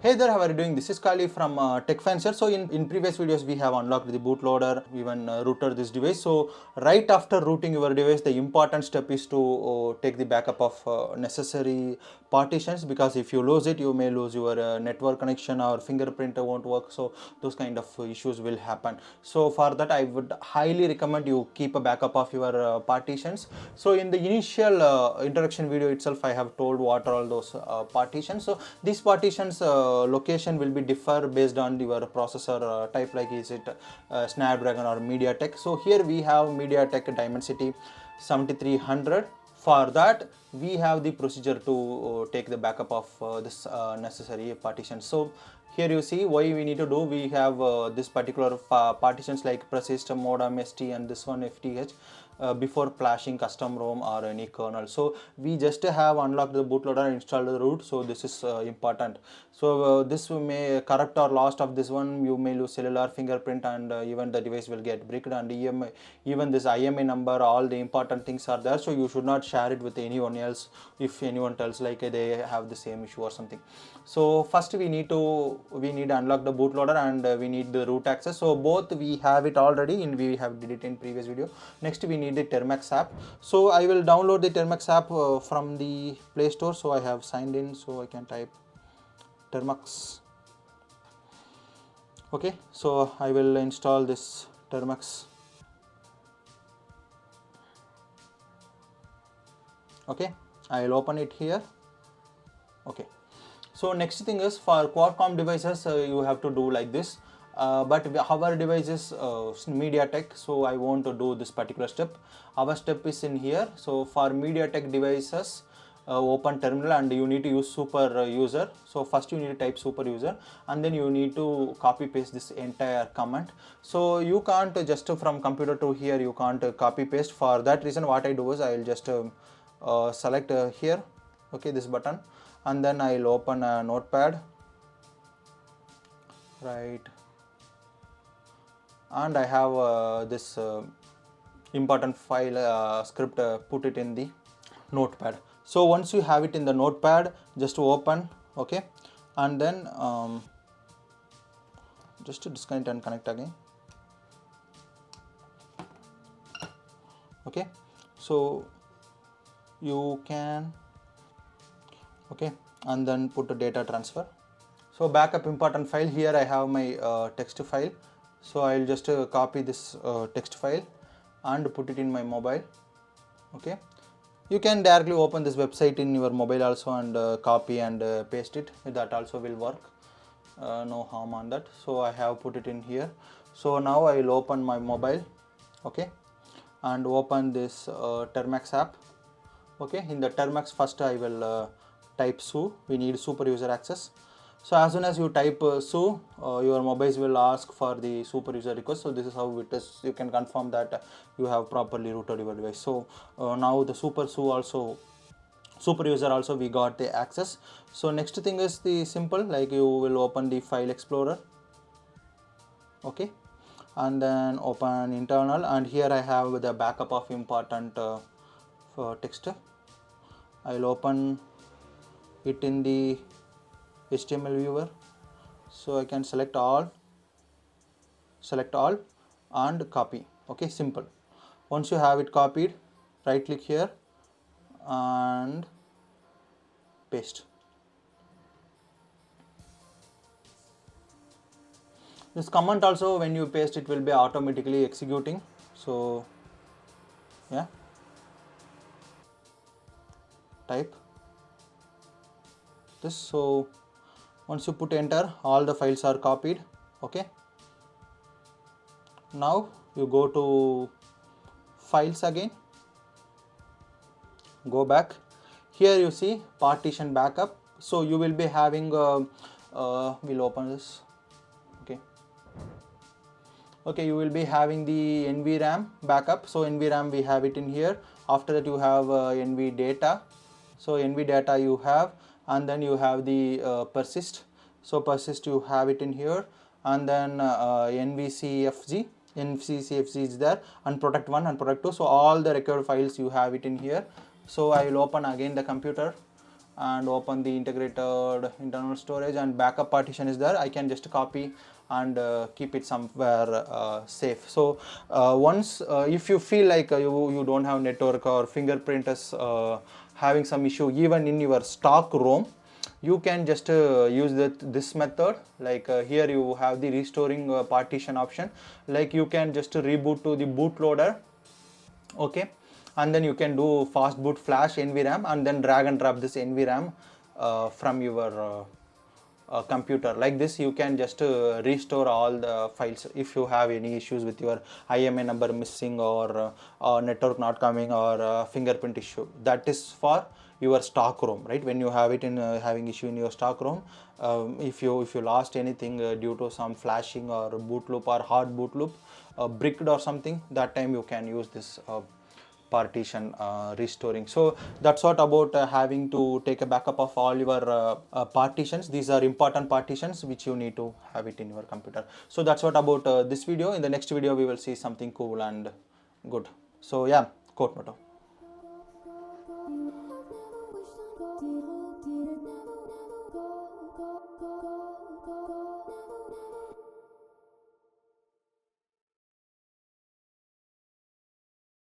Hey there, how are you doing? This is Kali from TechFancer. So in previous videos we have unlocked the bootloader, even router this device. So right after rooting your device, the important step is to take the backup of necessary partitions, because if you lose it, you may lose your network connection or fingerprint won't work. So those kind of issues will happen. So for that I would highly recommend you keep a backup of your partitions. So in the initial introduction video itself, I have told what are all those partitions. So these partitions location will be differ based on your processor type, like is it Snapdragon or MediaTek. So here we have MediaTek Dimensity 7300. For that we have the procedure to take the backup of this necessary partition. So here you see why we need to do. We have this particular partitions like persist, modem, ST, and this one FTH before flashing custom ROM or any kernel. So we just have unlocked the bootloader and installed the root. So this is important. So this may corrupt or lost of this one, you may lose cellular, fingerprint, and even the device will get bricked, and even this IMA number, all the important things are there. So you should not share it with anyone else if anyone tells like they have the same issue or something. So first we need to unlock the bootloader, and we need the root access. So both we have it already, and we have did it in previous video. Next we need the Termux app. So I will download the Termux app from the Play Store. So I have signed in, so I can type Termux. Okay, so I will install this Termux. Okay, I will open it here. Okay, so next thing is for Qualcomm devices you have to do like this, but our device is MediaTek, so I want to do this particular step. Our step is in here. So for MediaTek devices, open terminal and you need to use super user. So first you need to type super user, and then you need to copy paste this entire command. So you can't just from computer to here, you can't copy paste. For that reason what I do is I will just select here, okay, this button, and then I will open a notepad, right, and I have this important file script, put it in the notepad. So once you have it in the notepad, just open, okay, and then just to disconnect and connect again. Okay, so you can, okay, and then put a data transfer. So backup important file, here I have my text file. So I will just copy this text file and put it in my mobile. Okay, you can directly open this website in your mobile also and copy and paste it. That also will work, no harm on that. So I have put it in here. So now I will open my mobile, okay, and open this Termux app. Okay, in the Termux first I will type su. We need super user access. So as soon as you type su, your mobiles will ask for the super user request. So this is how it is. You can confirm that you have properly rooted your device. So now the super user also we got the access. So next thing is the simple, like you will open the file explorer, okay, and then open internal, and here I have the backup of important text. I will open it in the HTML viewer. So I can select all and copy. Okay, simple. Once you have it copied, right click here and paste. This command also, when you paste, it will be automatically executing. So yeah, type this. So once you put enter, all the files are copied. Okay, now you go to files again, go back. Here you see partition backup. So you will be having we'll open this. Okay, you will be having the NVRAM backup. So NVRAM we have it in here. After that you have NV data. So NV data you have, and then you have the persist. So persist you have it in here, and then NVCFG is there, and product 1 and product 2. So all the required files you have it in here. So I will open again the computer, and open the integrated internal storage, and backup partition is there. I can just copy and keep it somewhere safe. So once if you feel like you don't have network or fingerprint is having some issue even in your stock ROM, you can just use this method. Like here you have the restoring partition option. Like you can just reboot to the bootloader, okay, and then you can do fast boot flash NVRAM and then drag and drop this NVRAM from your computer. Like this you can just restore all the files if you have any issues with your IMA number missing or network not coming or fingerprint issue. That is for your stock ROM, right? When you have it in having issue in your stock ROM, if you lost anything due to some flashing or boot loop or hard boot loop, bricked or something, that time you can use this partition restoring. So that's what about having to take a backup of all your partitions. These are important partitions which you need to have it in your computer. So that's what about this video. In the next video we will see something cool and good. So yeah, quote motto.